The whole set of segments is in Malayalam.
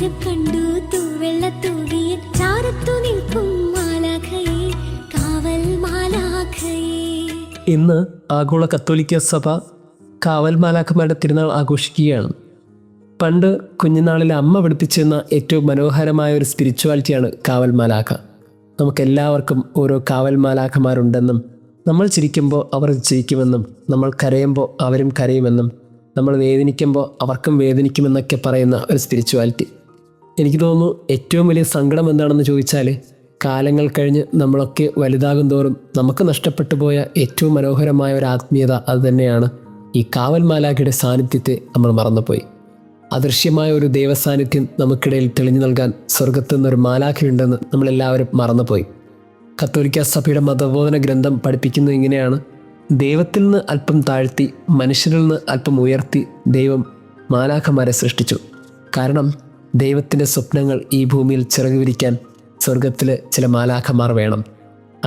നേരം കണ്ടു തൂവെള്ളത്തൂവിയിൽ ചാരത്തു നിൽക്കും മാലാഖയെ, കാവൽ മാലാഖയെ. ഇന്ന് ആഗോള കത്തോലിക്ക സഭ കാവൽ മാലാഖമാരുടെ തിരുനാൾ ആഘോഷിക്കുകയാണ്. പണ്ട് കുഞ്ഞുനാളിലെ അമ്മ പഠിപ്പിച്ചിരുന്ന ഏറ്റവും മനോഹരമായ ഒരു സ്പിരിച്വാലിറ്റിയാണ് കാവൽ മാലാഖ. നമുക്കെല്ലാവർക്കും ഓരോ കാവൽ മാലാഖമാരുണ്ടെന്നും നമ്മൾ ചിരിക്കുമ്പോൾ അവർ ചിരിക്കുമെന്നും നമ്മൾ കരയുമ്പോൾ അവരും കരയുമെന്നും നമ്മൾ വേദനിക്കുമ്പോൾ അവർക്കും വേദനിക്കുമെന്നൊക്കെ പറയുന്ന ഒരു സ്പിരിച്വാലിറ്റി. എനിക്ക് തോന്നുന്നു ഏറ്റവും വലിയ സങ്കടം എന്താണെന്ന് ചോദിച്ചാൽ, കാലങ്ങൾ കഴിഞ്ഞ് നമ്മളൊക്കെ വലുതാകും തോറും നമുക്ക് നഷ്ടപ്പെട്ടു പോയ ഏറ്റവും മനോഹരമായ ഒരു ആത്മീയത അതുതന്നെയാണ്. ഈ കാവൽ മാലാഖയുടെ സാന്നിധ്യത്തെ നമ്മൾ മറന്നുപോയി. അദൃശ്യമായ ഒരു ദൈവസാന്നിധ്യം നമുക്കിടയിൽ തെളിഞ്ഞു നൽകാൻ സ്വർഗത്തു നിന്നൊരു മാലാഖയുണ്ടെന്ന് നമ്മളെല്ലാവരും മറന്നുപോയി. കത്തോലിക്ക സഭയുടെ മതബോധന ഗ്രന്ഥം പഠിപ്പിക്കുന്നത് ഇങ്ങനെയാണ്: ദൈവത്തിൽ നിന്ന് അല്പം താഴ്ത്തി മനുഷ്യരിൽ നിന്ന് അല്പം ഉയർത്തി ദൈവം മാലാഖമാരെ സൃഷ്ടിച്ചു. കാരണം ദൈവത്തിൻ്റെ സ്വപ്നങ്ങൾ ഈ ഭൂമിയിൽ ചിറക് വിരിക്കാൻ സ്വർഗത്തിൽ ചില മാലാഖമാർ വേണം.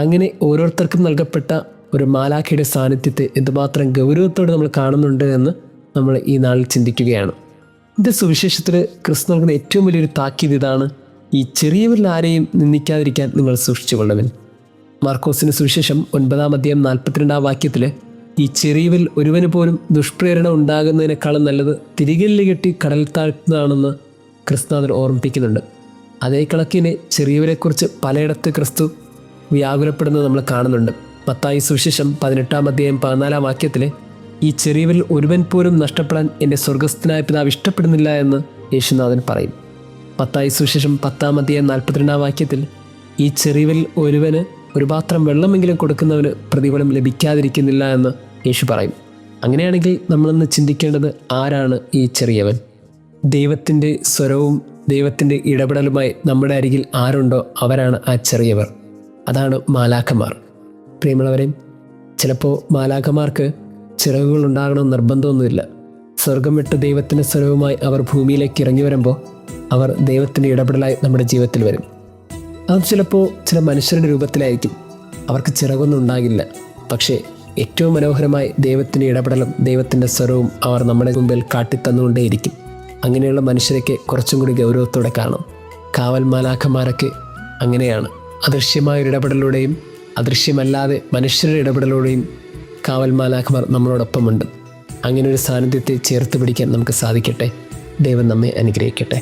അങ്ങനെ ഓരോരുത്തർക്കും നൽകപ്പെട്ട ഒരു മാലാഖയുടെ സാന്നിധ്യത്തെ എന്തുമാത്രം ഗൗരവത്തോടെ നമ്മൾ കാണുന്നുണ്ട് എന്ന് നമ്മൾ ഈ നാളിൽ ചിന്തിക്കുകയാണ്. ഇത് സുവിശേഷത്തിൽ ക്രിസ്തു നൽകുന്ന ഏറ്റവും വലിയൊരു താക്കീത് ഇതാണ്: ഈ ചെറിയവരിൽ ആരെയും നിന്ദിക്കാതിരിക്കാൻ നിങ്ങൾ സൂക്ഷിച്ചു കൊള്ളുവിൻ. മാർക്കോസിന് സുവിശേഷം 9:42 ഈ ചെറിയവരിൽ ഒരുവന് പോലും ദുഷ്പ്രേരണ ഉണ്ടാകുന്നതിനേക്കാളും നല്ലത് തിരികല്ല് കെട്ടി കടൽ താഴ്ത്തുന്നതാണെന്ന് ക്രിസ്തുനാഥൻ ഓർമ്മിപ്പിക്കുന്നുണ്ട്. അതേ കണക്കിന് ചെറിയവരെക്കുറിച്ച് പലയിടത്ത് ക്രിസ്തു വ്യാകുലപ്പെടുന്നത് നമ്മൾ കാണുന്നുണ്ട്. മത്തായി സുവിശേഷം 18:14 ഈ ചെറിയവരിൽ ഒരുവൻ പോലും നഷ്ടപ്പെടാൻ എൻ്റെ സ്വർഗസ്ഥനായ പിതാവ് ഇഷ്ടപ്പെടുന്നില്ല എന്ന് യേശുനാഥൻ പറയും. മത്തായി സുവിശേഷം 10:42 ഈ ചെറിയവരിൽ ഒരുവന് ഒരു പാത്രം വെള്ളമെങ്കിലും കൊടുക്കുന്നവന് പ്രതിഫലം ലഭിക്കാതിരിക്കുന്നില്ല എന്ന് യേശു പറയും. അങ്ങനെയാണെങ്കിൽ നമ്മളിന്ന് ചിന്തിക്കേണ്ടത്, ആരാണ് ഈ ചെറിയവൻ? ദൈവത്തിൻ്റെ സ്വരവും ദൈവത്തിൻ്റെ ഇടപെടലുമായി നമ്മുടെ അരികിൽ ആരുണ്ടോ അവരാണ് ആ ചെറിയവർ. അതാണ് മാലാഖമാർ. പ്രിയമുള്ളവരെ, ചിലപ്പോൾ മാലാഖമാർക്ക് ചിറകുകൾ ഉണ്ടാകണമെന്ന് നിർബന്ധമൊന്നുമില്ല. സ്വർഗം വിട്ട് ദൈവത്തിൻ്റെ സ്വരവുമായി അവർ ഭൂമിയിലേക്ക് ഇറങ്ങി വരുമ്പോൾ അവർ ദൈവത്തിൻ്റെ ഇടപെടലായി നമ്മുടെ ജീവിതത്തിൽ വരും. അത് ചിലപ്പോൾ ചില മനുഷ്യരുടെ രൂപത്തിലായിരിക്കും. അവർക്ക് ചിറകൊന്നും ഉണ്ടാകില്ല. പക്ഷേ ഏറ്റവും മനോഹരമായി ദൈവത്തിൻ്റെ ഇടപെടലും ദൈവത്തിൻ്റെ സ്വരവും അവർ നമ്മുടെ മുമ്പിൽ കാട്ടിത്തന്നുകൊണ്ടേയിരിക്കും. അങ്ങനെയുള്ള മനുഷ്യരൊക്കെ കുറച്ചും കൂടി ഗൗരവത്തോടെ കാണും. കാവൽ മാലാഖമാരൊക്കെ അങ്ങനെയാണ്. അദൃശ്യമായ ഒരു ഇടപെടലിലൂടെയും അദൃശ്യമല്ലാതെ മനുഷ്യരുടെ ഇടപെടലിലൂടെയും കാവൽ മാലാഖമാർ നമ്മളോടൊപ്പമുണ്ട്. അങ്ങനെ ഒരു സാന്നിധ്യത്തെ ചേർത്ത് പിടിക്കാൻ നമുക്ക് സാധിക്കട്ടെ. ദൈവം നമ്മെ അനുഗ്രഹിക്കട്ടെ.